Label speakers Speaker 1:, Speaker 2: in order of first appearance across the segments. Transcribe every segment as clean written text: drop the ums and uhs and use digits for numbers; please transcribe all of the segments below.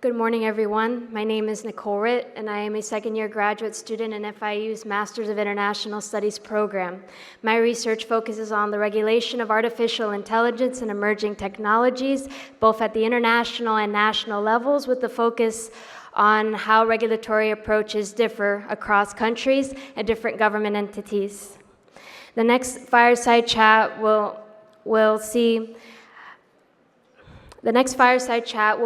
Speaker 1: Good morning, everyone. My name is Nicole Ritt, and I am a second-year graduate student in FIU's Masters of International Studies program. My research focuses on the regulation of artificial intelligence and emerging technologies, both at the international and national levels, with the focus on how regulatory approaches differ across countries and different government entities. The next fireside chat will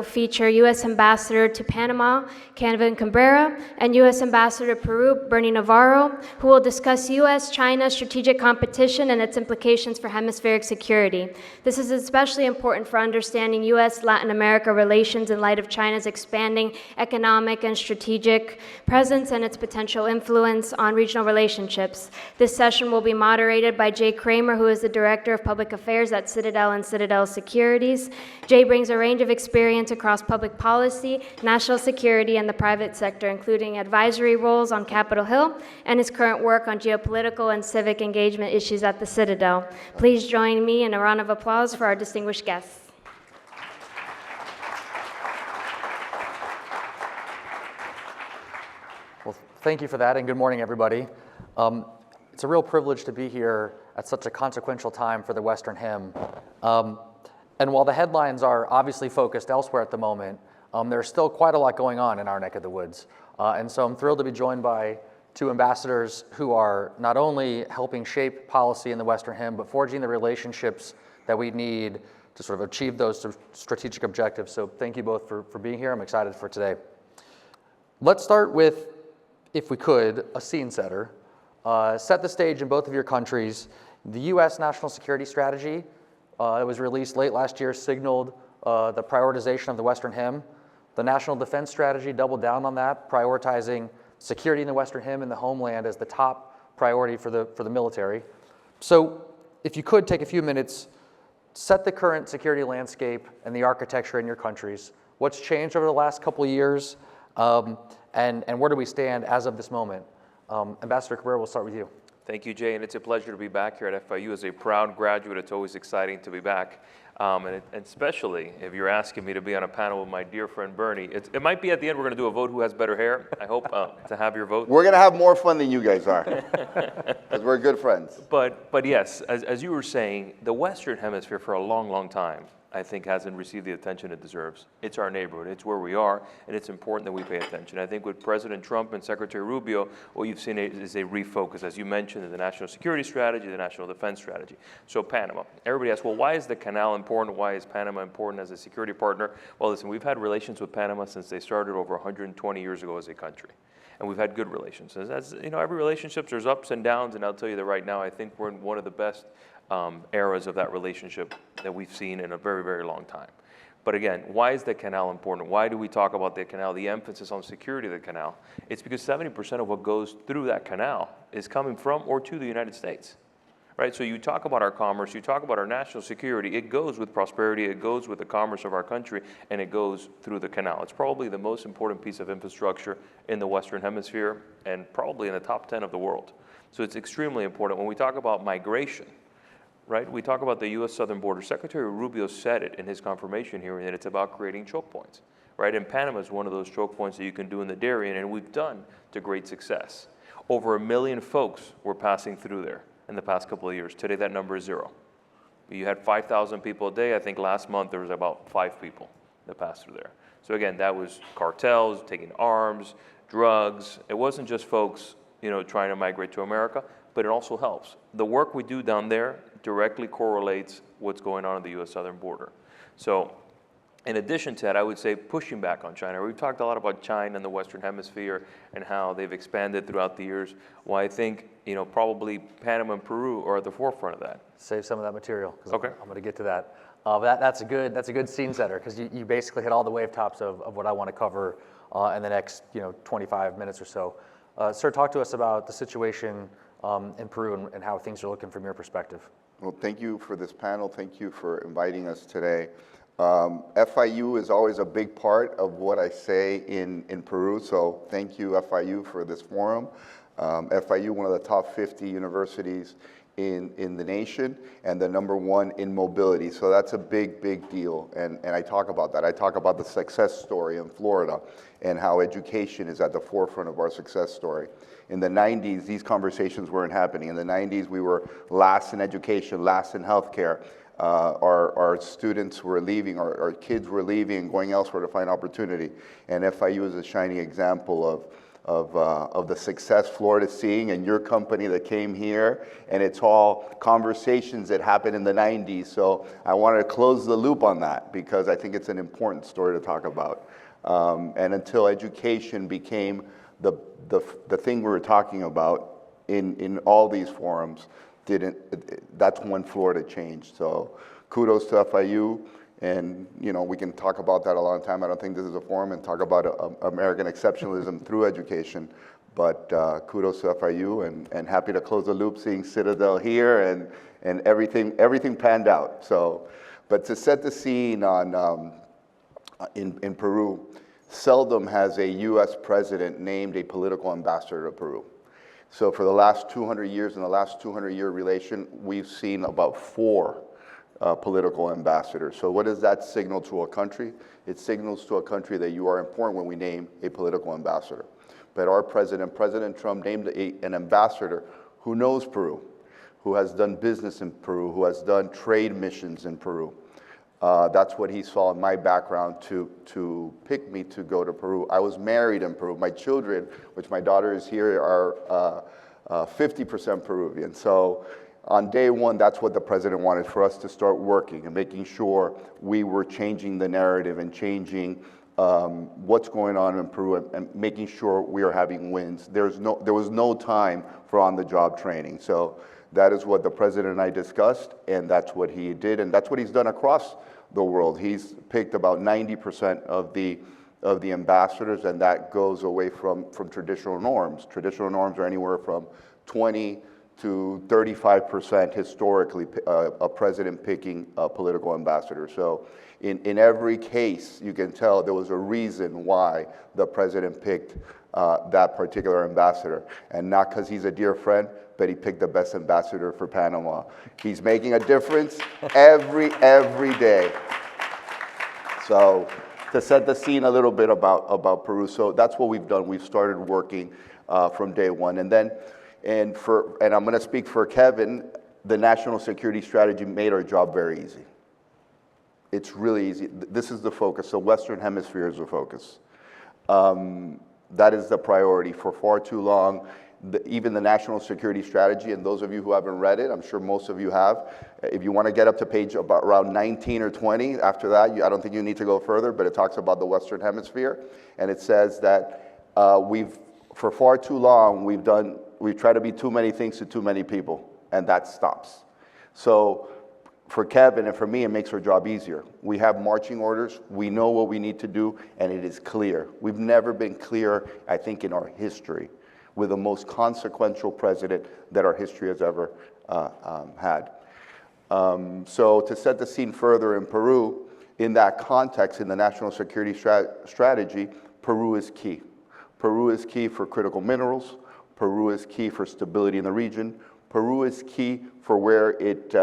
Speaker 1: feature U.S. Ambassador to Panama, Cabrera, and U.S. Ambassador to Peru, Bernie Navarro, who will discuss U.S.-China strategic competition and its implications for hemispheric security. This is especially important for understanding U.S.-Latin America relations in light of China's expanding economic and strategic presence and its potential influence on regional relationships. This session will be moderated by Jay Kramer, who is the Director of Public Affairs at Citadel and Citadel Securities. Jay brings a range of experience across public policy, national security, and the private sector, including advisory roles on Capitol Hill and his current work on geopolitical and civic engagement issues at the Citadel. Please join me in a round of applause for our distinguished guests.
Speaker 2: Well, thank you for that, and good morning, everybody. It's a real privilege to be here at such a consequential time for the Western Hemisphere. And while the headlines are obviously focused elsewhere at the moment, there's still quite a lot going on in our neck of the woods. And so I'm thrilled to be joined by two ambassadors who are not only helping shape policy in the Western Hemisphere, but forging the relationships that we need to sort of achieve those strategic objectives. So thank you both for being here. I'm excited for today. Let's start with, if we could, a scene setter. Set the stage in both of your countries. The U.S. national security strategy that was released late last year signaled the prioritization of the Western Hemisphere. The National Defense Strategy doubled down on that, prioritizing security in the Western Hemisphere and the homeland as the top priority for the military. So if you could take a few minutes, set the current security landscape and the architecture in your countries. What's changed over the last couple of years, and where do we stand as of this moment? Ambassador Cabrera, we'll start with you.
Speaker 3: Thank you, Jay, and it's a pleasure to be back here at FIU. As a proud graduate, it's always exciting to be back, and especially if you're asking me to be on a panel with my dear friend Bernie. It might be at the end we're going to do a vote who has better hair. I hope to have your vote.
Speaker 4: We're going to have more fun than you guys are, because we're good friends.
Speaker 3: But yes, as you were saying, the Western Hemisphere for a long, long time, I think, hasn't received the attention it deserves. It's our neighborhood, it's where we are, and it's important that we pay attention. I think with President Trump and Secretary Rubio, what you've seen is a refocus, as you mentioned, in the national security strategy, the national defense strategy. So Panama, everybody asks, well, why is the canal important? Why is Panama important as a security partner? Well, listen, we've had relations with Panama since they started over 120 years ago as a country. And we've had good relations. As you know, every relationship, there's ups and downs, and I'll tell you that right now, I think we're in one of the best eras of that relationship that we've seen in a very, very long time. But again, why is the canal important? Why do we talk about the canal, the emphasis on security of the canal? It's because 70% of what goes through that canal is coming from or to the United States, right? So you talk about our commerce, you talk about our national security, it goes with prosperity, it goes with the commerce of our country, and it goes through the canal. It's probably the most important piece of infrastructure in the Western Hemisphere and probably in the top 10 of the world. So it's extremely important. When we talk about migration, right? We talk about the U.S. southern border. Secretary Rubio said it in his confirmation hearing that it's about creating choke points, right? And Panama is one of those choke points that you can do in the Darien, and we've done to great success. Over 1 million folks were passing through there in the past couple of years. Today, that number is 0. You had 5,000 people a day. I think last month there was about 5 people that passed through there. So again, that was cartels taking arms, drugs. It wasn't just folks, trying to migrate to America, but it also helps. The work we do down there directly correlates what's going on the U.S. southern border. So in addition to that, I would say pushing back on China. We've talked a lot about China and the Western Hemisphere and how they've expanded throughout the years. Well, I think, probably Panama and Peru are at the forefront of that.
Speaker 2: Save some of that material, because
Speaker 3: okay.
Speaker 2: I'm going to get to that. That's a good scene setter, because you basically hit all the wave tops of what I want to cover in the next 25 minutes or so. Sir, talk to us about the situation in Peru and how things are looking from your perspective.
Speaker 4: Well, thank you for this panel. Thank you for inviting us today. FIU is always a big part of what I say in Peru, so thank you, FIU, for this forum. FIU, one of the top 50 universities in the nation and the #1 in mobility. So that's a big, big deal. And I talk about that. I talk about the success story in Florida and how education is at the forefront of our success story. In the 90s, these conversations weren't happening. In the 90s, we were last in education, last in healthcare. Our students were leaving, our kids were leaving and going elsewhere to find opportunity. And FIU is a shining example of the success Florida's seeing, and your company that came here, and it's all conversations that happened in the 90s. So I wanted to close the loop on that because I think it's an important story to talk about. And until education became the thing we were talking about in all these forums, that's when Florida changed. So kudos to FIU. And, you know, we can talk about that a long time. I don't think this is a forum and talk about American exceptionalism through education. But kudos to FIU and happy to close the loop seeing Citadel here and everything panned out. So, but to set the scene on, in Peru, seldom has a US president named a political ambassador to Peru. So for the last 200 years, in the last 200-year relation, we've seen about 4 political ambassadors. So what does that signal to a country? It signals to a country that you are important when we name a political ambassador. But our president, President Trump, named an ambassador who knows Peru, who has done business in Peru, who has done trade missions in Peru. That's what he saw in my background to pick me to go to Peru. I was married in Peru. My children, which my daughter is here, are 50% Peruvian. So on day one, that's what the president wanted, for us to start working and making sure we were changing the narrative and changing what's going on in Peru and making sure we are having wins. There was no time for on-the-job training. So that is what the president and I discussed, and that's what he did, and that's what he's done across the world. He's picked about 90% of the ambassadors, and that goes away from traditional norms. Traditional norms are anywhere from 20 to 35% historically, a president picking a political ambassador. So in every case, you can tell there was a reason why the president picked that particular ambassador. And not because he's a dear friend, but he picked the best ambassador for Panama. He's making a difference every day. So to set the scene a little bit about Peru, so that's what we've done. We've started working from day one. And I'm going to speak for Kevin, the national security strategy made our job very easy. It's really easy. This is the focus. The Western Hemisphere is the focus. That is the priority. For far too long, even the national security strategy, and those of you who haven't read it, I'm sure most of you have, if you want to get up to page about around 19 or 20, after that, I don't think you need to go further, but it talks about the Western Hemisphere, and it says that for far too long, we've tried to be too many things to too many people, and that stops. So for Kevin and for me, it makes our job easier. We have marching orders, we know what we need to do, and it is clear. We've never been clearer, I think, in our history, with the most consequential president that our history has ever had. So to set the scene further in Peru, in that context, in the national security strategy, Peru is key. Peru is key for critical minerals. Peru is key for stability in the region. Peru is key for where it's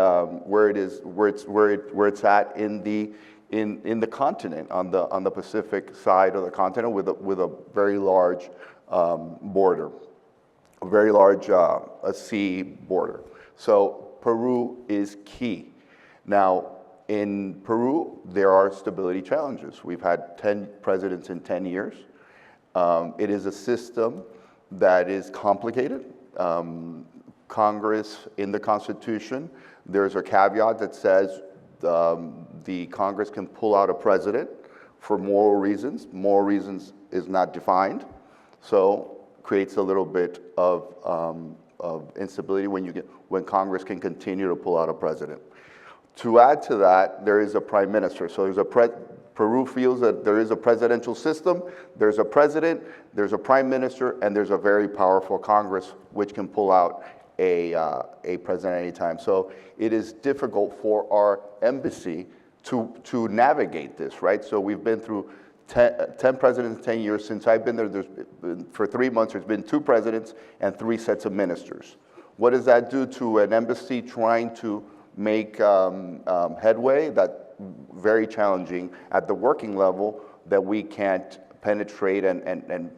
Speaker 4: at in the continent, on the Pacific side of the continent, with a very large border, a very large a sea border. So Peru is key. Now, in Peru, there are stability challenges. We've had 10 presidents in 10 years. It is a system that is complicated. Congress, in the Constitution, there's a caveat that says the Congress can pull out a president for moral reasons. Moral reasons is not defined, so creates a little bit of instability when Congress can continue to pull out a president. To add to that, there is a prime minister. So Peru feels that there is a presidential system, there's a president, there's a prime minister, and there's a very powerful Congress which can pull out a president anytime. So it is difficult for our embassy to navigate this, right? So we've been through 10 presidents in 10 years. Since I've been there, for 3 months, there's been 2 presidents and 3 sets of ministers. What does that do to an embassy trying to make headway? That very challenging at the working level that we can't penetrate and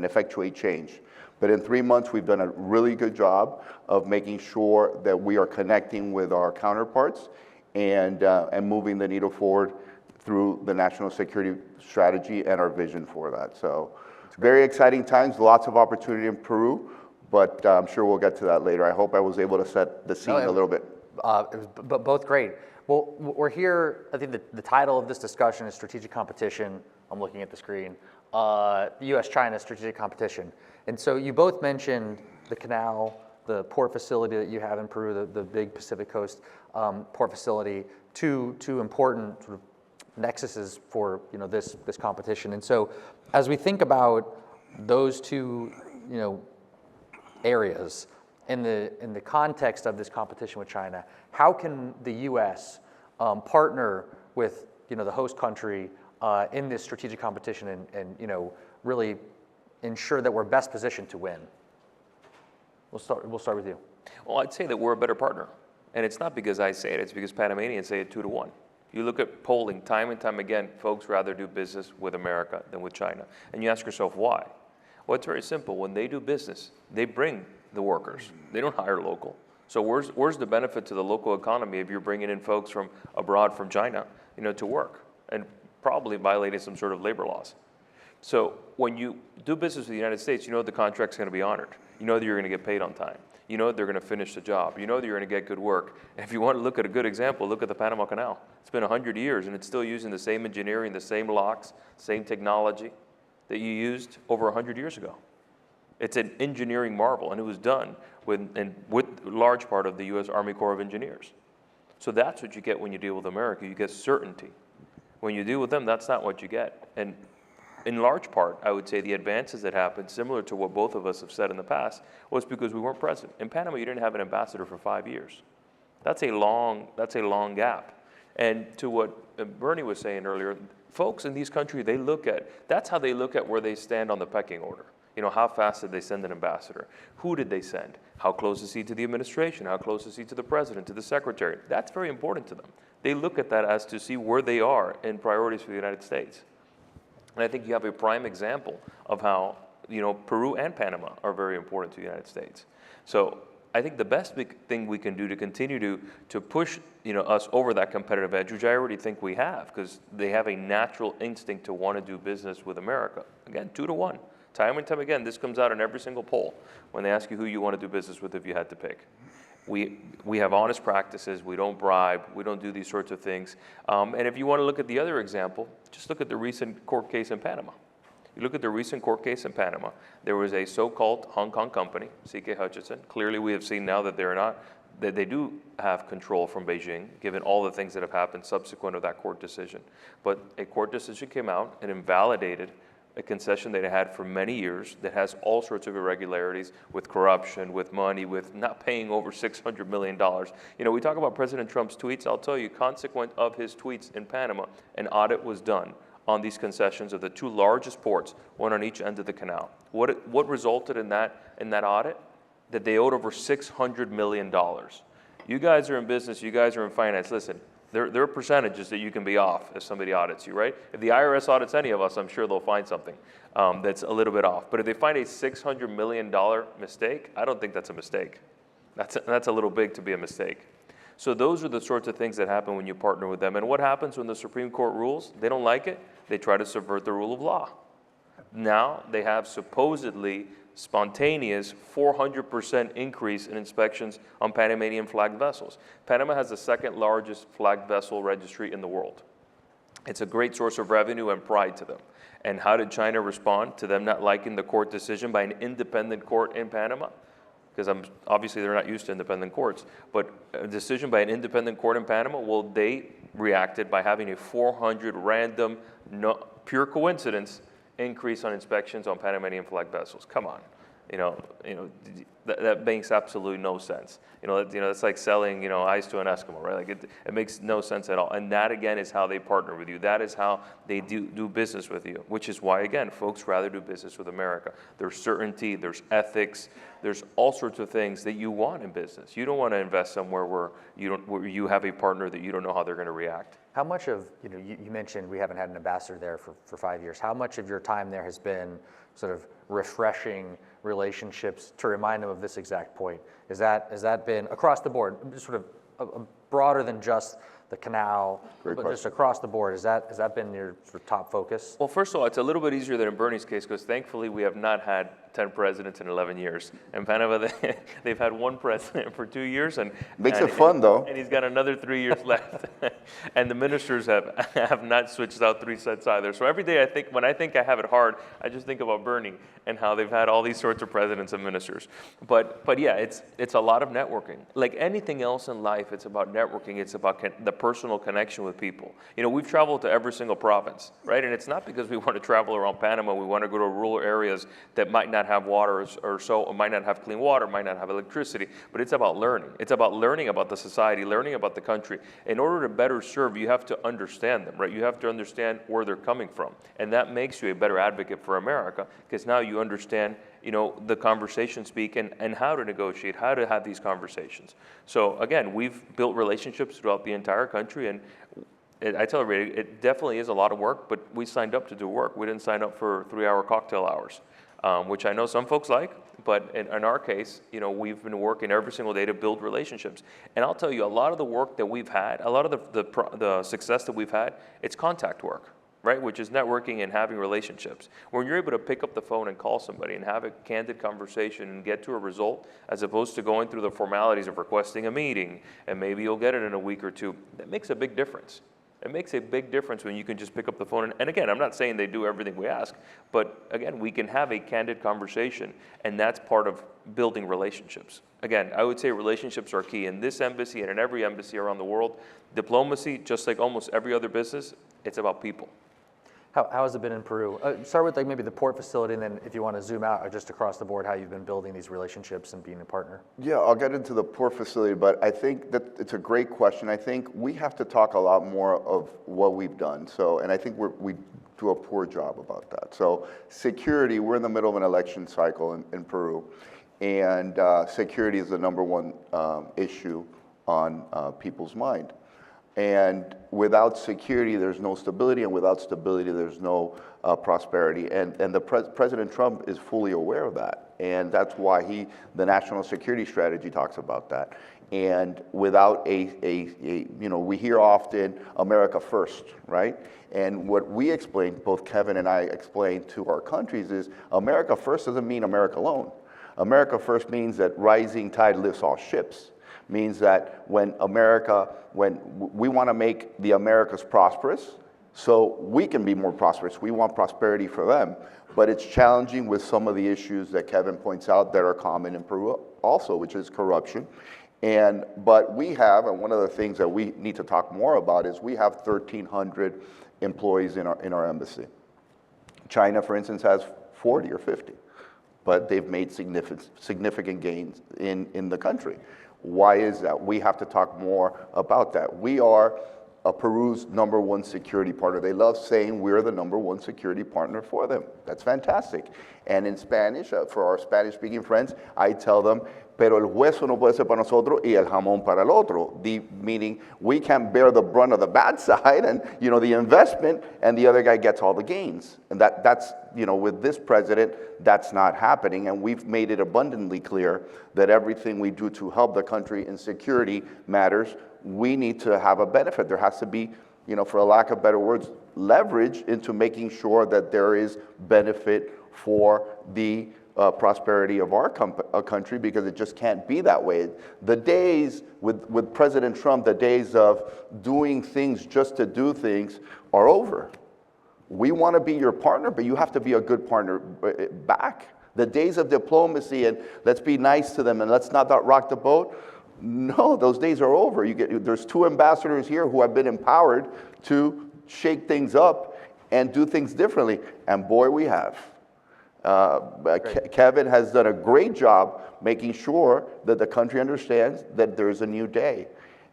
Speaker 4: effectuate change. But in 3 months, we've done a really good job of making sure that we are connecting with our counterparts and moving the needle forward through the national security strategy and our vision for that. So very exciting times, lots of opportunity in Peru, but I'm sure we'll get to that later. I hope I was able to set the scene a little bit.
Speaker 2: It was both great. Well, we're here, I think the title of this discussion is Strategic Competition. I'm looking at the screen. The U.S.-China Strategic Competition. And so you both mentioned the canal, the port facility that you have in Peru, the big Pacific Coast port facility, two important sort of nexuses for this competition. And so as we think about those two areas in the context of this competition with China, how can the U.S. Partner with the host country in this strategic competition and really ensure that we're best positioned to win? We'll start with you.
Speaker 3: Well, I'd say that we're a better partner. And it's not because I say it, it's because Panamanians say it 2-1. You look at polling time and time again, folks rather do business with America than with China. And you ask yourself why? Well, it's very simple. When they do business, they bring the workers. They don't hire local. So where's the benefit to the local economy if you're bringing in folks from abroad, from China, to work and probably violating some sort of labor laws? So when you do business with the United States, you know the contract's going to be honored. You know that you're going to get paid on time. You know that they're going to finish the job. You know that you're going to get good work. And if you want to look at a good example, look at the Panama Canal. It's been 100 years, and it's still using the same engineering, the same locks, same technology that you used over 100 years ago. It's an engineering marvel, and it was done with large part of the U.S. Army Corps of Engineers. So that's what you get when you deal with America. You get certainty. When you deal with them, that's not what you get. And in large part, I would say the advances that happened, similar to what both of us have said in the past, was because we weren't present. In Panama, you didn't have an ambassador for 5 years. That's a long gap. And to what Bernie was saying earlier, folks in these countries, that's how they look at where they stand on the pecking order. How fast did they send an ambassador? Who did they send? How close is he to the administration? How close is he to the president, to the secretary? That's very important to them. They look at that as to see where they are in priorities for the United States. And I think you have a prime example of how, Peru and Panama are very important to the United States. So I think the best big thing we can do to continue to push, us over that competitive edge, which I already think we have, because they have a natural instinct to want to do business with America. Again, 2-1. Time and time again, this comes out in every single poll when they ask you who you want to do business with if you had to pick. We have honest practices. We don't bribe. We don't do these sorts of things. And if you want to look at the other example, just look at the recent court case in Panama. You look at the recent court case in Panama. There was a so-called Hong Kong company, CK Hutchison. Clearly, we have seen now that that they do have control from Beijing, given all the things that have happened subsequent to that court decision. But a court decision came out and invalidated a concession that it had for many years that has all sorts of irregularities with corruption, with money, with not paying over $600 million. We talk about President Trump's tweets. I'll tell you, consequent of his tweets in Panama, an audit was done on these concessions of the two largest ports, one on each end of the canal. What resulted in that audit? That they owed over $600 million. You guys are in business. You guys are in finance. Listen. There are percentages that you can be off if somebody audits you, right? If the IRS audits any of us, I'm sure they'll find something that's a little bit off. But if they find a $600 million mistake, I don't think that's a mistake. That's a little big to be a mistake. So those are the sorts of things that happen when you partner with them. And what happens when the Supreme Court rules? They don't like it. They try to subvert the rule of law. Now they have supposedly spontaneous 400% increase in inspections on Panamanian flagged vessels. Panama has the second largest flagged vessel registry in the world. It's a great source of revenue and pride to them. And how did China respond to them not liking the court decision by an independent court in Panama? Because obviously they're not used to independent courts, but a decision by an independent court in Panama, well, they reacted by having a 400 random, pure coincidence, increase on inspections on Panamanian flagged vessels. Come on. that makes absolutely no sense. It's like selling, ice to an Eskimo, right? Like it makes no sense at all. And that again is how they partner with you. That is how they do business with you, which is why, again, folks rather do business with America. There's certainty, there's ethics, there's all sorts of things that you want in business. You don't want to invest somewhere where you have a partner that you don't know how they're going to react.
Speaker 2: How much of, you mentioned we haven't had an ambassador there for 5 years. How much of your time there has been sort of refreshing relationships to remind them of this exact point? Has that been across the board, sort of broader than just the canal,
Speaker 4: Great
Speaker 2: but
Speaker 4: question.
Speaker 2: just across the board? Has that been your sort of top focus?
Speaker 3: Well, first of all, it's a little bit easier than in Bernie's case because thankfully we have not had 10 presidents in 11 years. In Panama, they've had one president for 2 years.
Speaker 4: Makes it fun, though.
Speaker 3: And he's got another 3 years left. And the ministers have not switched out 3 sets either. So every day when I think I have it hard, I just think about Bernie and how they've had all these sorts of presidents and ministers. But yeah, it's a lot of networking. Like anything else in life, it's about networking. It's about the personal connection with people. We've traveled to every single province, right? And it's not because we want to travel around Panama. We want to go to rural areas that might not have water or might not have clean water, might not have electricity, but it's about learning. It's about learning about the society, learning about the country. In order to better serve, you have to understand them, right? You have to understand where they're coming from. And that makes you a better advocate for America because now you understand, the conversation speak and how to negotiate, how to have these conversations. So again, we've built relationships throughout the entire country, and I tell everybody, it definitely is a lot of work, but we signed up to do work. We didn't sign up for 3-hour cocktail hours. Which I know some folks like, but in our case, we've been working every single day to build relationships. And I'll tell you, a lot of the work that we've had, a lot of the success that we've had, it's contact work, right? Which is networking and having relationships. When you're able to pick up the phone and call somebody and have a candid conversation and get to a result, as opposed to going through the formalities of requesting a meeting, and maybe you'll get it in a week or two, that makes a big difference. It makes a big difference when you can just pick up the phone. And again, I'm not saying they do everything we ask, but again, we can have a candid conversation, and that's part of building relationships. Again, I would say relationships are key in this embassy and in every embassy around the world. Diplomacy, just like almost every other business, it's about people.
Speaker 2: How has it been in Peru? Start with maybe the port facility, and then if you want to zoom out just across the board, how you've been building these relationships and being a partner.
Speaker 4: Yeah, I'll get into the port facility, but I think that it's a great question. I think we have to talk a lot more of what we've done. And I think we do a poor job about that. So security, we're in the middle of an election cycle in Peru, and security is the number one issue on people's mind. And without security, there's no stability, and without stability, there's no prosperity. And President Trump is fully aware of that, and that's why the national security strategy talks about that. And without we hear often America first, right? And what we explain, both Kevin and I explain to our countries, is America first doesn't mean America alone. America first means that rising tide lifts all ships. Means that when we want to make the Americas prosperous, so we can be more prosperous. We want prosperity for them. But it's challenging with some of the issues that Kevin points out that are common in Peru also, which is corruption. But we have, and one of the things that we need to talk more about is we have 1,300 employees in our embassy. China, for instance, has 40 or 50, but they've made significant gains in the country. Why is that? We have to talk more about that. We are Peru's #1 security partner. They love saying we're the #1 security partner for them. That's fantastic. And in Spanish, for our Spanish-speaking friends, I tell them, pero el hueso no puede ser para nosotros y el jamón para el otro. Meaning we can bear the brunt of the bad side and the investment, and the other guy gets all the gains. And that's with this president, that's not happening. And we've made it abundantly clear that everything we do to help the country in security matters. We need to have a benefit. There has to be, for a lack of better words, leverage into making sure that there is benefit for the prosperity of our country, because it just can't be that way. The days with President Trump, the days of doing things just to do things are over. We want to be your partner, but you have to be a good partner back. The days of diplomacy and let's be nice to them and let's not rock the boat, no, those days are over. There's 2 ambassadors here who have been empowered to shake things up and do things differently, and boy, we have. Kevin has done a great job making sure that the country understands that there's a new day.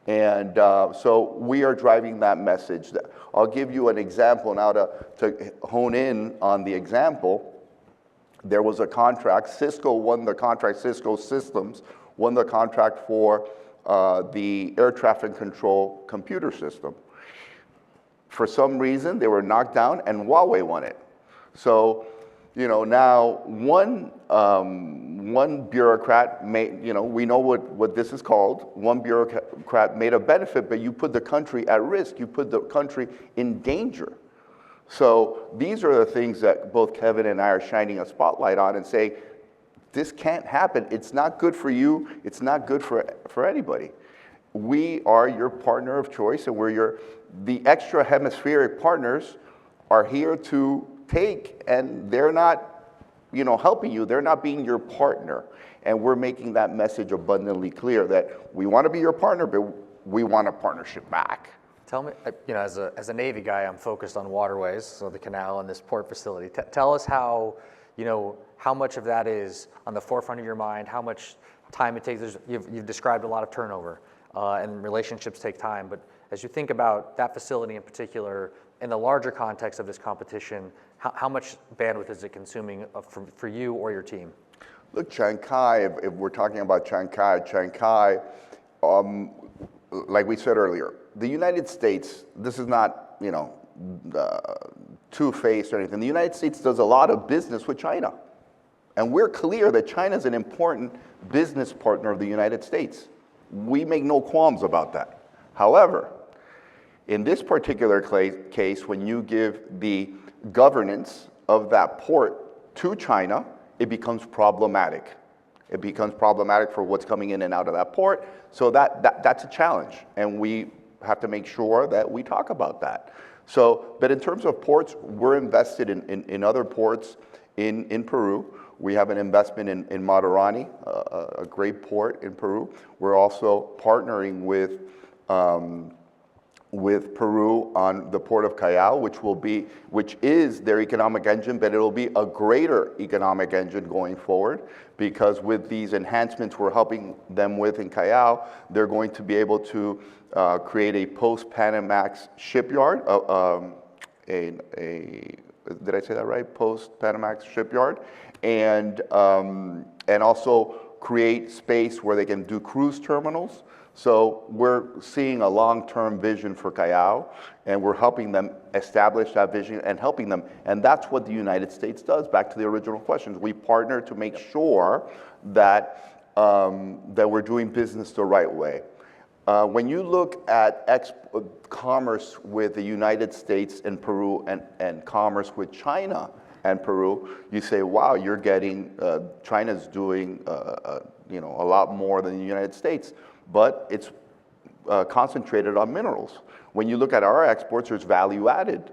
Speaker 4: And so we are driving that message. I'll give you an example now to hone in on the example. There was a contract, Cisco won the contract, Cisco Systems won the contract for the air traffic control computer system. For some reason, they were knocked down and Huawei won it. So, now one bureaucrat made, we know what this is called. One bureaucrat made a benefit, but you put the country at risk. You put the country in danger. So these are the things that both Kevin and I are shining a spotlight on and say, this can't happen. It's not good for you. It's not good for anybody. We are your partner of choice, and the extra hemispheric partners are here to take, and they're not, helping you. They're not being your partner. And we're making that message abundantly clear that we want to be your partner, but we want a partnership back.
Speaker 2: Tell me, as a Navy guy, I'm focused on waterways, so the canal and this port facility. Tell us how much of that is on the forefront of your mind, how much time it takes. You've described a lot of turnover, and relationships take time. But as you think about that facility in particular, in the larger context of this competition, how much bandwidth is it consuming for you or your team?
Speaker 4: Look, Chiang Kai, if we're talking about Chiang Kai, like we said earlier, the United States, this is not, two-faced or anything. The United States does a lot of business with China. And we're clear that China is an important business partner of the United States. We make no qualms about that. However, in this particular case, when you give the governance of that port to China, it becomes problematic. It becomes problematic for what's coming in and out of that port. So that's a challenge. And we have to make sure that we talk about that. So, but in terms of ports, we're invested in other ports in Peru. We have an investment in Matarani, a great port in Peru. We're also partnering with Peru on the port of Callao, which is their economic engine, but it'll be a greater economic engine going forward, because with these enhancements we're helping them with in Callao, they're going to be able to create a post-Panamax shipyard, did I say that right? Post-Panamax shipyard, and also create space where they can do cruise terminals. So we're seeing a long-term vision for Callao, and we're helping them establish that vision and helping them. And that's what the United States does. Back to the original questions, we partner to make sure that that we're doing business the right way. When you look at commerce with the United States and Peru and commerce with China and Peru, you say, wow, you're getting, China's doing a lot more than the United States, but it's concentrated on minerals. When you look at our exports, there's value-added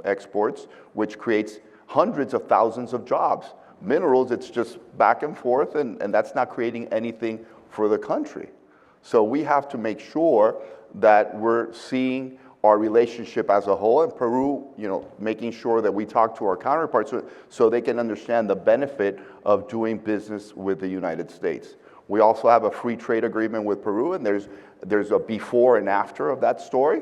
Speaker 4: exports, which creates hundreds of thousands of jobs. Minerals, it's just back and forth, and that's not creating anything for the country. So we have to make sure that we're seeing our relationship as a whole, and Peru, making sure that we talk to our counterparts so they can understand the benefit of doing business with the United States. We also have a free trade agreement with Peru, and there's a before and after of that story.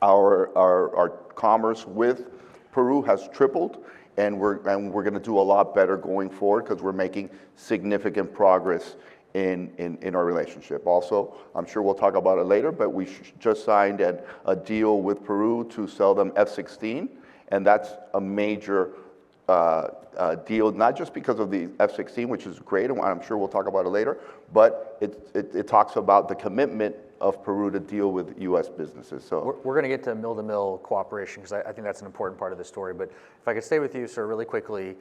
Speaker 4: Our commerce with Peru has tripled, and we're going to do a lot better going forward because we're making significant progress in our relationship. Also, I'm sure we'll talk about it later, but we just signed a deal with Peru to sell them F-16, and that's a major deal, not just because of the F-16, which is great, and I'm sure we'll talk about it later, but it talks about the commitment of Peru to deal with U.S. businesses. So
Speaker 2: we're going to get to mill-to-mill cooperation, because I think that's an important part of the story. But if I could stay with you, sir, really quickly,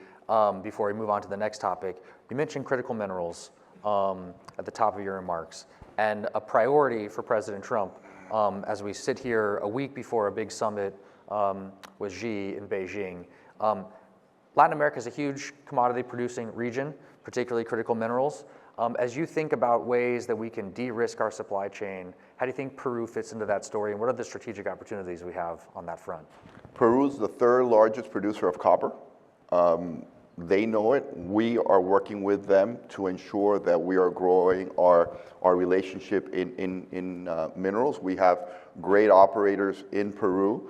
Speaker 2: before we move on to the next topic. You mentioned critical minerals at the top of your remarks, and a priority for President Trump as we sit here a week before a big summit with Xi in Beijing. Latin America is a huge commodity producing region, particularly critical minerals. As you think about ways that we can de-risk our supply chain, how do you think Peru fits into that story, and what are the strategic opportunities we have on that front?
Speaker 4: Peru's the third largest producer of copper. They know it. We are working with them to ensure that we are growing our relationship in minerals. We have great operators in Peru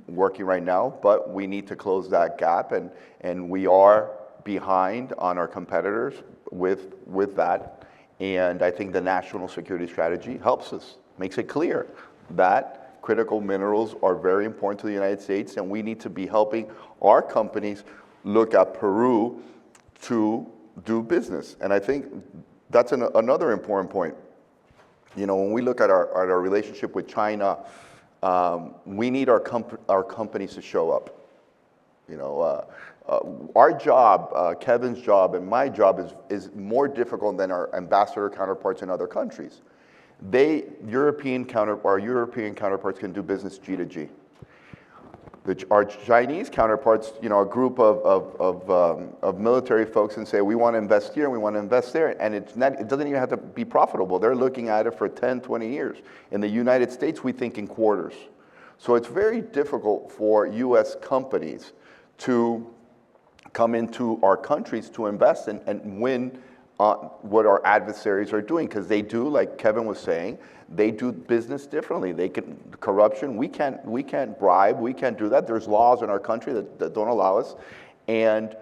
Speaker 4: working right now, but we need to close that gap, and we are behind on our competitors with that. And I think the national security strategy helps us, makes it clear that critical minerals are very important to the United States, and we need to be helping our companies look at Peru to do business. And I think that's another important point. You know, when we look at our relationship with China, we need our companies to show up. You know, our job, Kevin's job, and my job is more difficult than our ambassador counterparts in other countries. Our European counterparts can do business G to G. Our Chinese counterparts, you know, a group of military folks, and say, we want to invest here and we want to invest there, and it doesn't even have to be profitable. They're looking at it for 10, 20 years. In the United States, we think in quarters. So it's very difficult for US companies to come into our countries to invest and win what our adversaries are doing, because they do, like Kevin was saying, they do business differently. They can corruption. We can't bribe. We can't do that. There's laws in our country that don't allow us, and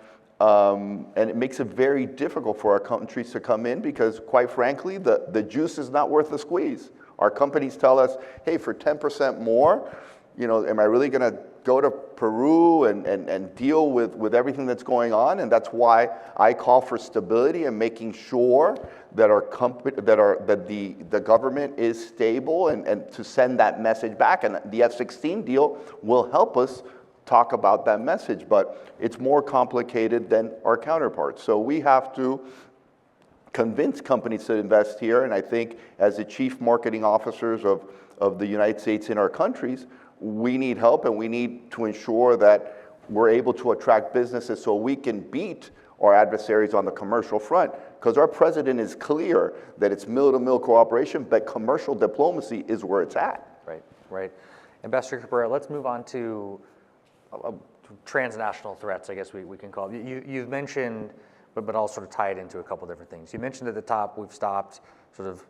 Speaker 4: it makes it very difficult for our countries to come in, because quite frankly, the juice is not worth the squeeze. Our companies tell us, hey, for 10% more, you know, am I really going to go to Peru and deal with everything that's going on? And that's why I call for stability and making sure that the government is stable, and to send that message back. And the F-16 deal will help us talk about that message, but it's more complicated than our counterparts. So we have to convince companies to invest here, and I think as the chief marketing officers of the United States in our countries, we need help, and we need to ensure that we're able to attract businesses so we can beat our adversaries on the commercial front, because our president is clear that it's mill-to-mill cooperation, but commercial diplomacy is where it's at.
Speaker 2: Right, right. Ambassador Cabrera, let's move on to transnational threats, I guess we can call it. You've mentioned, but I'll sort of tie it into a couple different things. You mentioned at the top, we've stopped sort of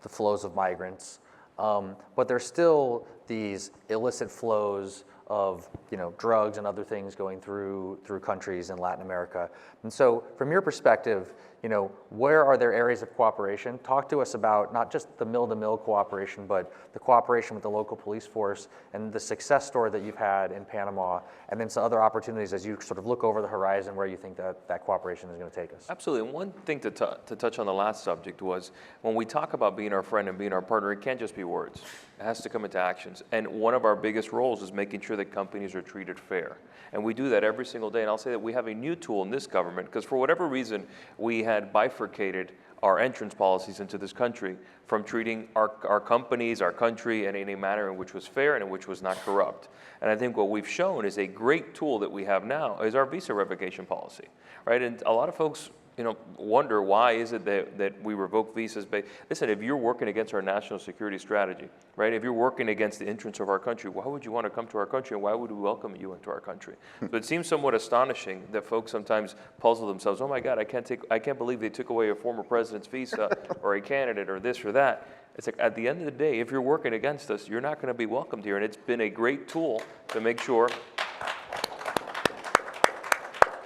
Speaker 2: the flows of migrants, but there's still these illicit flows of, you know, drugs and other things going through countries in Latin America. And so from your perspective, you know, where are there areas of cooperation? Talk to us about not just the mill-to-mill cooperation, but the cooperation with the local police force and the success story that you've had in Panama, and then some other opportunities as you sort of look over the horizon where you think that cooperation is going to take us.
Speaker 3: Absolutely. And one thing to touch on the last subject was, when we talk about being our friend and being our partner, it can't just be words. It has to come into actions. And one of our biggest roles is making sure that companies are treated fair. And we do that every single day. And I'll say that we have a new tool in this government, because for whatever reason, we had bifurcated our entrance policies into this country from treating our companies, our country, in a manner in which was fair and in which was not corrupt. And I think what we've shown is a great tool that we have now is our visa revocation policy, right? And a lot of folks, you know, wonder why is it that we revoke visas. But listen, if you're working against our national security strategy, right? If you're working against the interests of our country, why would you want to come to our country, and why would we welcome you into our country? So it seems somewhat astonishing that folks sometimes puzzle themselves. Oh my God, I can't believe they took away a former president's visa or a candidate or this or that. It's like, at the end of the day, if you're working against us, you're not going to be welcomed here. And it's been a great tool to make sure.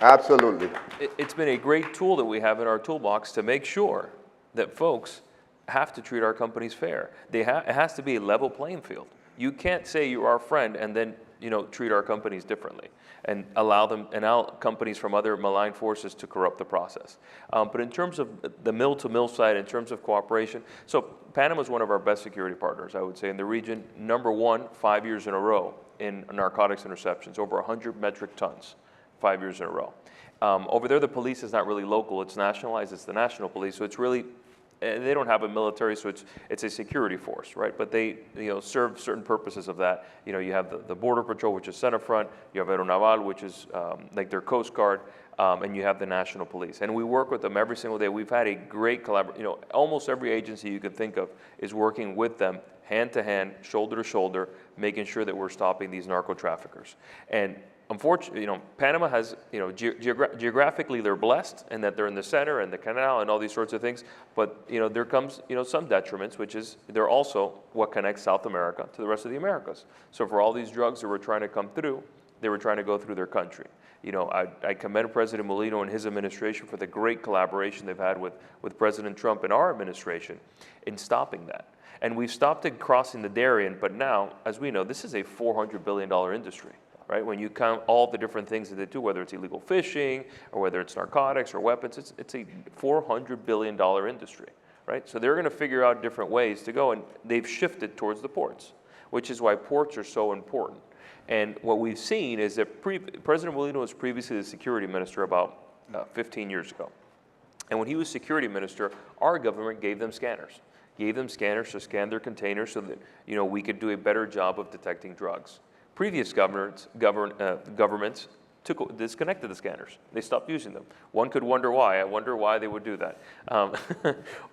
Speaker 4: Absolutely.
Speaker 3: It's been a great tool that we have in our toolbox to make sure that folks have to treat our companies fair. It has to be a level playing field. You can't say you're our friend and then, you know, treat our companies differently and allow companies from other malign forces to corrupt the process. But in terms of the mill-to-mill side, in terms of cooperation, so Panama is one of our best security partners, I would say, in the region. #1, 5 years in a row in narcotics interceptions, over 100 metric tons. 5 years in a row. Over there, the police is not really local. It's nationalized. It's the national police. So it's really, they don't have a military, so it's a security force, right? But they, you know, serve certain purposes of that. You know, you have the Border Patrol, which is center front. You have Navarro, which is like their Coast Guard. And you have the national police. And we work with them every single day. We've had a great collaboration. You know, almost every agency you can think of is working with them, hand to hand, shoulder to shoulder, making sure that we're stopping these narco traffickers. And unfortunately, Panama has, geographically they're blessed and that they're in the center and the canal and all these sorts of things. But, there comes, some detriments, which is they're also what connects South America to the rest of the Americas. So for all these drugs that were trying to come through, they were trying to go through their country. I commend President Molino and his administration for the great collaboration they've had with President Trump and our administration in stopping that. And we've stopped it crossing the Darien, but now, as we know, this is a $400 billion industry, right? When you count all the different things that they do, whether it's illegal fishing or whether it's narcotics or weapons, it's a $400 billion industry, right? So they're going to figure out different ways to go, and they've shifted towards the ports, which is why ports are so important. And what we've seen is that President Molino was previously the security minister about 15 years ago. And when he was security minister, our government gave them scanners. Gave them scanners to scan their containers so that we could do a better job of detecting drugs. Previous governments disconnected the scanners. They stopped using them. One could wonder why. I wonder why they would do that.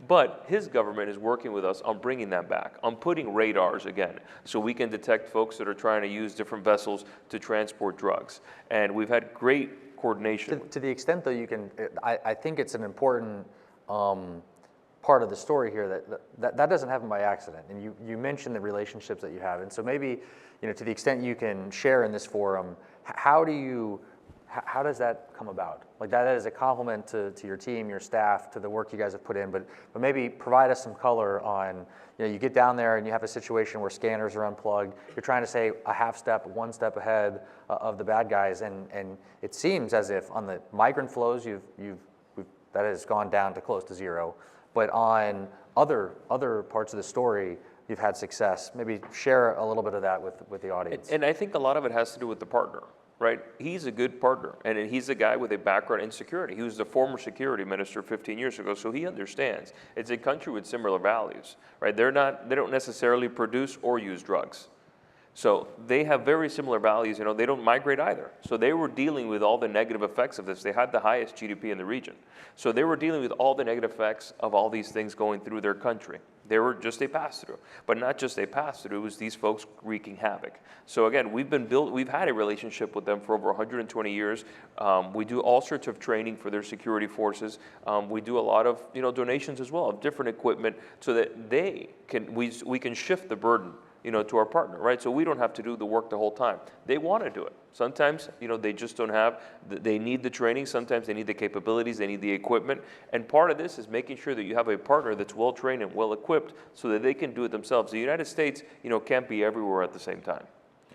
Speaker 3: But his government is working with us on bringing that back, on putting radars again, so we can detect folks that are trying to use different vessels to transport drugs. And we've had great coordination.
Speaker 2: To the extent, though, you can, I think it's an important part of the story here that doesn't happen by accident. And you mentioned the relationships that you have. And so maybe, to the extent you can share in this forum, how does that come about? Like that is a compliment to your team, your staff, to the work you guys have put in, but maybe provide us some color on, you get down there and you have a situation where scanners are unplugged, you're trying to say a half step, one step ahead of the bad guys, and it seems as if on the migrant flows, that has gone down to close to zero, but on other parts of the story, you've had success. Maybe share a little bit of that with the audience.
Speaker 3: And I think a lot of it has to do with the partner, right? He's a good partner, and he's a guy with a background in security. He was the former security minister 15 years ago, so he understands. It's a country with similar values, right? They don't necessarily produce or use drugs. So they have very similar values. They don't migrate either. So they were dealing with all the negative effects of this. They had the highest GDP in the region. So they were dealing with all the negative effects of all these things going through their country. They were just a pass-through, but not just a pass-through. It was these folks wreaking havoc. So again, we've had a relationship with them for over 120 years. We do all sorts of training for their security forces. We do a lot of donations as well of different equipment so that we can shift the burden to our partner, right? So we don't have to do the work the whole time. They want to do it. Sometimes, they just don't have, they need the training. Sometimes they need the capabilities, they need the equipment. And part of this is making sure that you have a partner that's well-trained and well-equipped so that they can do it themselves. The United States, can't be everywhere at the same time.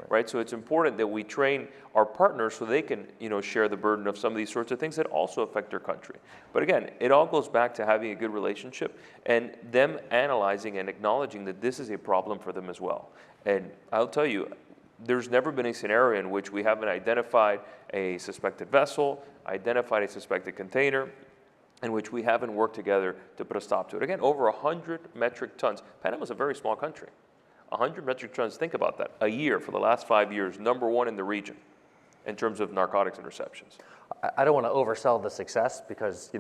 Speaker 3: Right? So it's important that we train our partners so they can, share the burden of some of these sorts of things that also affect their country. But again, it all goes back to having a good relationship and them analyzing and acknowledging that this is a problem for them as well. And I'll tell you, there's never been a scenario in which we haven't identified a suspected vessel, identified a suspected container, in which we haven't worked together to put a stop to it. Again, over 100 metric tons. Panama's a very small country. 100 metric tons, think about that, a year for the last 5 years, #1 in the region in terms of narcotics interceptions.
Speaker 2: I don't want to oversell the success because,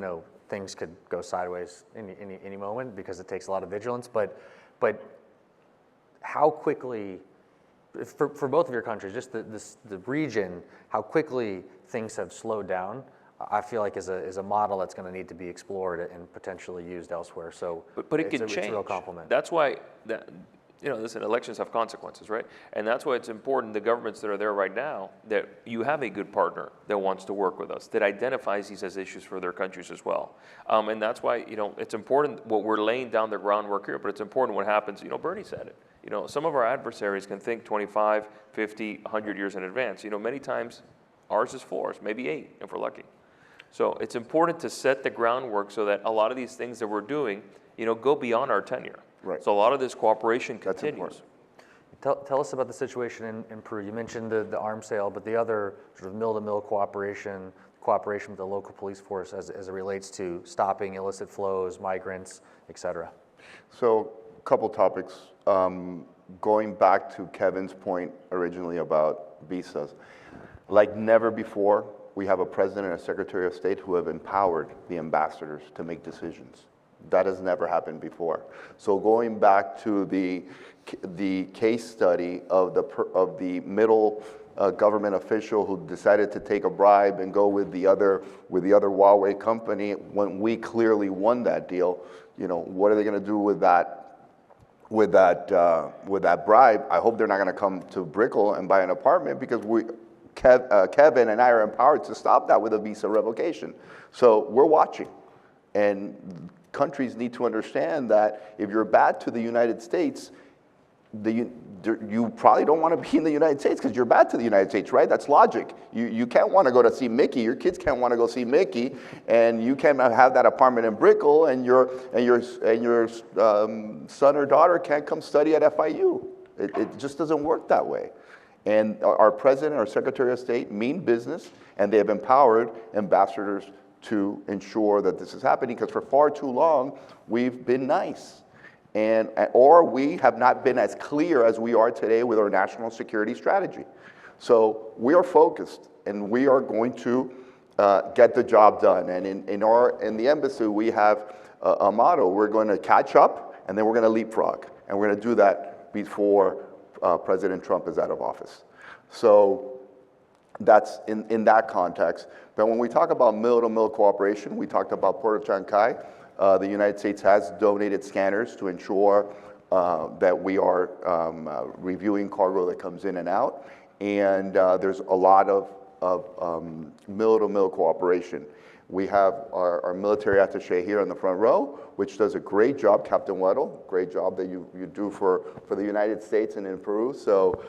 Speaker 2: things could go sideways any moment because it takes a lot of vigilance, but how quickly, for both of your countries, just the region, how quickly things have slowed down, I feel like is a model that's going to need to be explored and potentially used elsewhere. So
Speaker 3: but it can change.
Speaker 2: It's a real compliment.
Speaker 3: That's why listen, elections have consequences, right? And that's why it's important, the governments that are there right now, that you have a good partner that wants to work with us, that identifies these as issues for their countries as well. And that's why, it's important what we're laying down the groundwork here, but it's important what happens. Bernie said it. Some of our adversaries can think 25, 50, 100 years in advance. Many times ours is 4, maybe 8 if we're lucky. So it's important to set the groundwork so that a lot of these things that we're doing, go beyond our tenure.
Speaker 4: Right.
Speaker 3: So a lot of this cooperation continues.
Speaker 2: Tell us about the situation in Peru. You mentioned the arms sale, but the other sort of mill-to-mill cooperation with the local police force as it relates to stopping illicit flows, migrants, et cetera.
Speaker 4: So a couple topics. Going back to Kevin's point originally about visas, like never before, we have a president and a secretary of state who have empowered the ambassadors to make decisions. That has never happened before. So going back to the case study of the middle government official who decided to take a bribe and go with the other Huawei company when we clearly won that deal. You know, what are they going to do with that bribe? I hope they're not going to come to Brickell and buy an apartment, because Kevin and I are empowered to stop that with a visa revocation. So we're watching, and countries need to understand that if you're bad to the United States, you probably don't want to be in the United States because you're bad to the United States, right? That's logic. You can't want to go to see Mickey. Your kids can't want to go see Mickey, and you can't have that apartment in Brickell, and your son or daughter can't come study at FIU. It just doesn't work that way. And our president, our secretary of state mean business, and they have empowered ambassadors to ensure that this is happening, because for far too long we've been nice. Or we have not been as clear as we are today with our national security strategy. So we are focused, and we are going to get the job done. And in the embassy, we have a motto: we're going to catch up, and then we're going to leapfrog. And we're going to do that before President Trump is out of office. So that's in that context. But when we talk about mill-to-mill cooperation, we talked about Port of Chancay. The United States has donated scanners to ensure that we are reviewing cargo that comes in and out. And there's a lot of mill-to-mill cooperation. We have our military attaché here in the front row, which does a great job, Captain Weddle, great job that you do for the United States and in Peru. So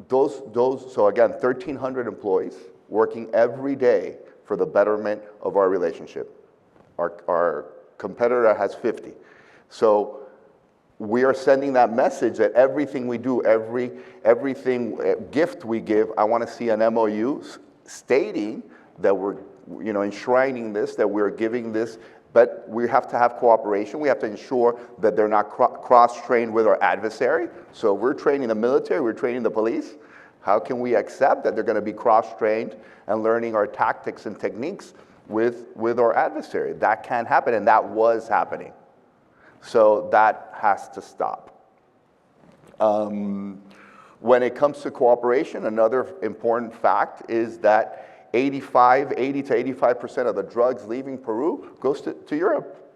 Speaker 4: so again, 1,300 employees working every day for the betterment of our relationship. Our competitor has 50. So we are sending that message that everything we do, everything gift we give, I want to see an MOU stating that we're, enshrining this, that we're giving this, but we have to have cooperation. We have to ensure that they're not cross-trained with our adversary. So we're training the military, we're training the police. How can we accept that they're going to be cross-trained and learning our tactics and techniques with our adversary? That can't happen, and that was happening. So that has to stop. When it comes to cooperation, another important fact is that 80 to 85% of the drugs leaving Peru goes to Europe.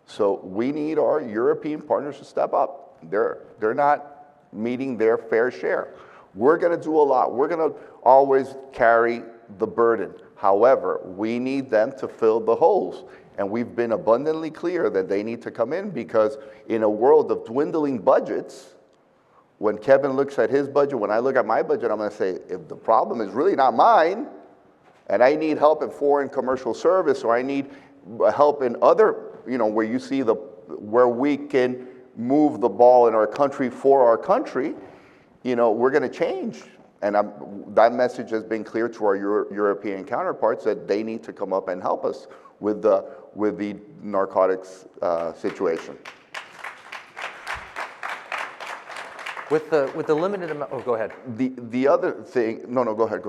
Speaker 4: So we need our European partners to step up. They're not meeting their fair share. We're going to do a lot. We're going to always carry the burden. However, we need them to fill the holes. And we've been abundantly clear that they need to come in, because in a world of dwindling budgets, when Kevin looks at his budget, when I look at my budget, I'm going to say, if the problem is really not mine, and I need help in foreign commercial service, or I need help in other, where you see where we can move the ball in our country for our country, we're going to change. And that message has been clear to our European counterparts, that they need to come up and help us with the narcotics situation.
Speaker 2: With the limited amount, go ahead.
Speaker 4: The other thing, no, go ahead.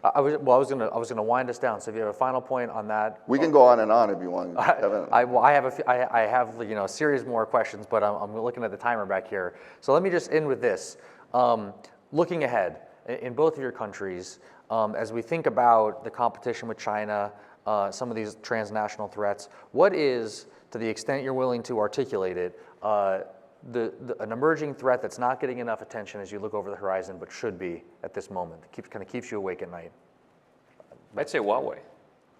Speaker 2: I was gonna wind us down. So if you have a final point on that,
Speaker 4: we can go on and on if you want.
Speaker 2: I have a series more questions, but I'm looking at the timer back here. So let me just end with this. Looking ahead in both of your countries, as we think about the competition with China, some of these transnational threats, what is, to the extent you're willing to articulate it, an emerging threat that's not getting enough attention as you look over the horizon, but should be at this moment, that kind of keeps you awake at night?
Speaker 3: I'd say Huawei.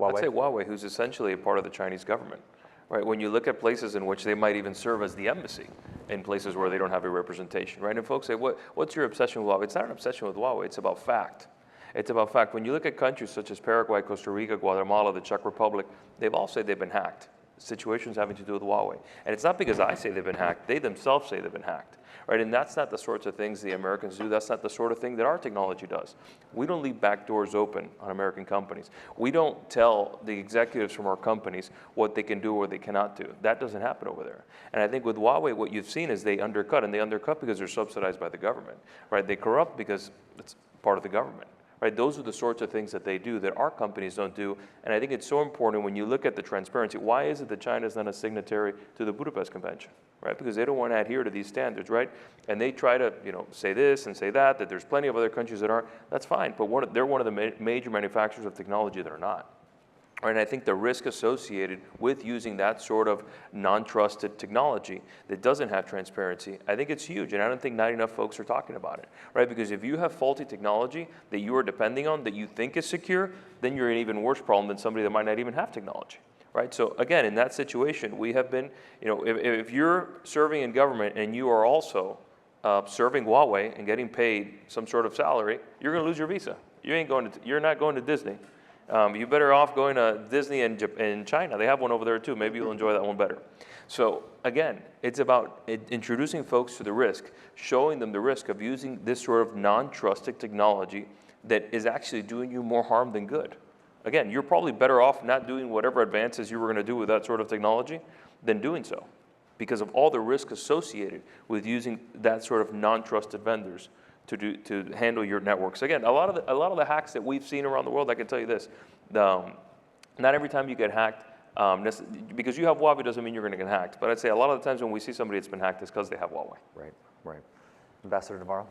Speaker 3: I'd say Huawei, who's essentially a part of the Chinese government, right? When you look at places in which they might even serve as the embassy, in places where they don't have a representation, right? And folks say, what's your obsession with Huawei? It's not an obsession with Huawei, it's about fact. It's about fact. When you look at countries such as Paraguay, Costa Rica, Guatemala, the Czech Republic, they've all said they've been hacked. Situations having to do with Huawei. And it's not because I say they've been hacked, they themselves say they've been hacked, right? And that's not the sorts of things the Americans do. That's not the sort of thing that our technology does. We don't leave back doors open on American companies. We don't tell the executives from our companies what they can do or they cannot do. That doesn't happen over there. And I think with Huawei, what you've seen is they undercut, and they undercut because they're subsidized by the government, right? They corrupt because it's part of the government, right? Those are the sorts of things that they do that our companies don't do. And I think it's so important when you look at the transparency. Why is it that China is not a signatory to the Budapest Convention, right? Because they don't want to adhere to these standards, right? And they try to, say this and say that there's plenty of other countries that aren't. That's fine, but they're one of the major manufacturers of technology that are not. Right, and I think the risk associated with using that sort of non-trusted technology that doesn't have transparency, I think it's huge, and I don't think not enough folks are talking about it, right? Because if you have faulty technology that you are depending on that you think is secure, then you're in an even worse problem than somebody that might not even have technology, right? So again, in that situation, we have been, if you're serving in government and you are also serving Huawei and getting paid some sort of salary, you're going to lose your visa. You're not going to Disney. You're better off going to Disney in China. They have one over there too. Maybe you'll enjoy that one better. So again, it's about introducing folks to the risk, showing them the risk of using this sort of non-trusted technology that is actually doing you more harm than good. Again, you're probably better off not doing whatever advances you were going to do with that sort of technology than doing so, because of all the risk associated with using that sort of non-trusted vendors to handle your networks. Again, a lot of the hacks that we've seen around the world, I can tell you this, not every time you get hacked, because you have Huawei doesn't mean you're going to get hacked. But I'd say a lot of the times when we see somebody that's been hacked, it's because they have Huawei.
Speaker 2: Right. Ambassador Navarro?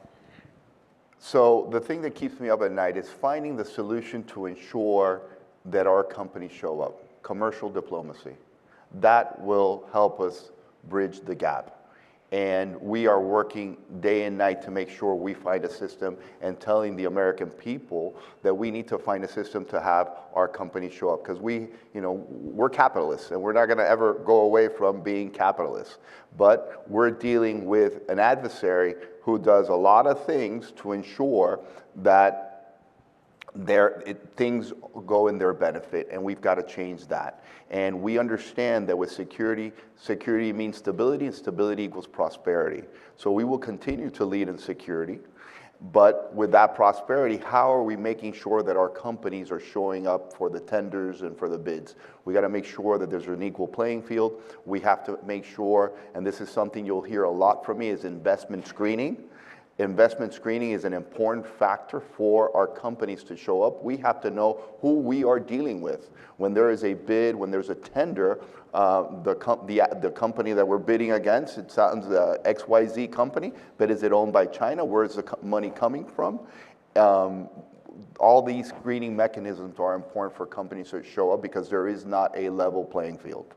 Speaker 4: So the thing that keeps me up at night is finding the solution to ensure that our companies show up. Commercial diplomacy. That will help us bridge the gap. And we are working day and night to make sure we find a system and telling the American people that we need to find a system to have our companies show up. Because we're capitalists and we're not gonna ever go away from being capitalists. But we're dealing with an adversary who does a lot of things to ensure that things go in their benefit, and we've got to change that. And we understand that with security means stability, and stability equals prosperity. So we will continue to lead in security, but with that prosperity, how are we making sure that our companies are showing up for the tenders and for the bids? We got to make sure that there's an equal playing field. We have to make sure, and this is something you'll hear a lot from me, is investment screening. Investment screening is an important factor for our companies to show up. We have to know who we are dealing with. When there is a bid, when there's a tender, the company that we're bidding against, it sounds the XYZ company, but is it owned by China? Where is the money coming from? All these screening mechanisms are important for companies to show up because there is not a level playing field.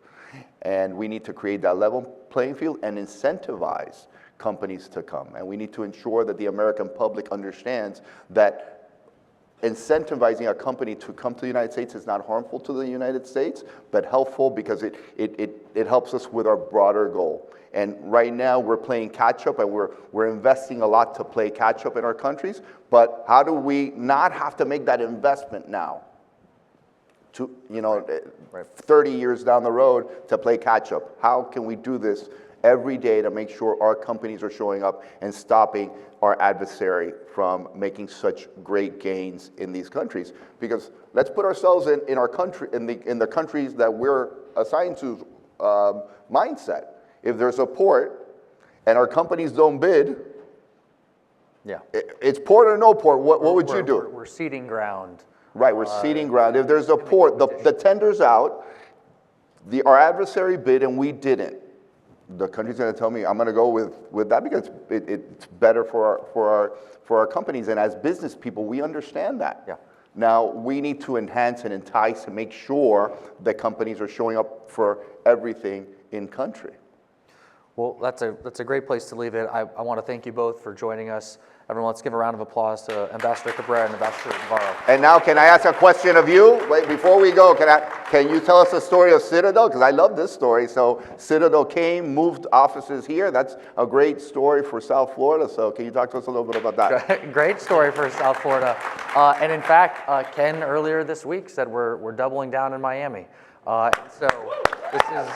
Speaker 4: And we need to create that level playing field and incentivize companies to come. And we need to ensure that the American public understands that incentivizing a company to come to the United States is not harmful to the United States, but helpful because it helps us with our broader goal. And right now we're playing catch up, and we're investing a lot to play catch up in our countries, but how do we not have to make that investment now? To, 30 years down the road to play catch up. How can we do this every day to make sure our companies are showing up and stopping our adversary from making such great gains in these countries? Because let's put ourselves in our country, in the countries that we're assigned to mindset. If there's a port and our companies don't bid, it's port or no port. What would you do?
Speaker 2: We're ceding ground.
Speaker 4: Right, we're ceding ground. If there's a port, the tender's out, our adversary bid and we didn't. The country's going to tell me I'm going to go with that because it's better for our companies. And as business people, we understand that.
Speaker 2: Yeah.
Speaker 4: Now we need to enhance and entice and make sure that companies are showing up for everything in country.
Speaker 2: Well, that's a great place to leave it. I want to thank you both for joining us. Everyone, let's give a round of applause to Ambassador Cabrera and Ambassador Navarro.
Speaker 4: And now, can I ask a question of you? Wait, before we go, can you tell us the story of Citadel? Because I love this story. So Citadel came, moved offices here. That's a great story for South Florida. So can you talk to us a little bit about that?
Speaker 2: Great story for South Florida. And in fact, Ken earlier this week said we're doubling down in Miami. So this is,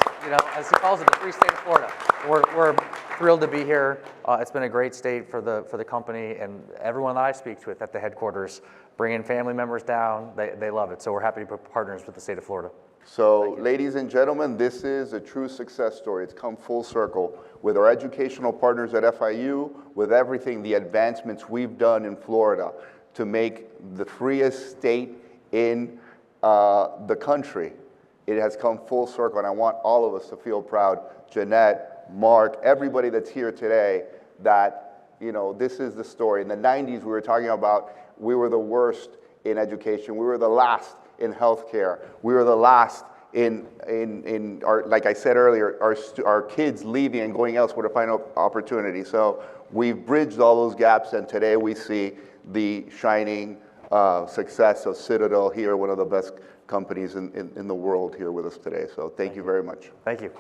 Speaker 2: as he calls it, the free state of Florida. We're thrilled to be here. It's been a great state for the company, and everyone that I speak with at the headquarters, bringing family members down, they love it. So we're happy to be partners with the state of Florida.
Speaker 4: So, ladies and gentlemen, this is a true success story. It's come full circle with our educational partners at FIU, with everything, the advancements we've done in Florida. to make the freest state in the country. It has come full circle, and I want all of us to feel proud. Jeanette, Mark, everybody that's here today, that, you know, this is the story. In the 90s, we were talking about we were the worst in education. We were the last in healthcare. We were the last in our, like I said earlier, our kids leaving and going elsewhere to find opportunity. So we've bridged all those gaps, and today we see the shining success of Citadel here, one of the best companies in the world here with us today. So thank you very much.
Speaker 2: Thank you.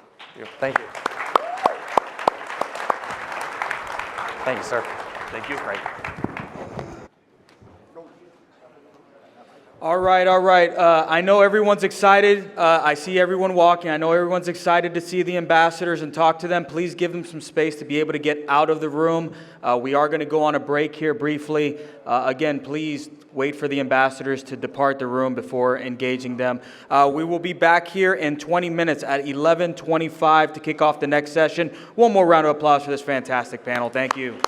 Speaker 2: Thank you. Thank you, sir.
Speaker 3: Thank you.
Speaker 2: Great.
Speaker 5: All right. I know everyone's excited. I see everyone walking. I know everyone's excited to see the ambassadors and talk to them. Please give them some space to be able to get out of the room. We are going to go on a break here briefly. Again, please wait for the ambassadors to depart the room before engaging them. We will be back here in 20 minutes at 11:25 to kick off the next session. One more round of applause for this fantastic panel. Thank you.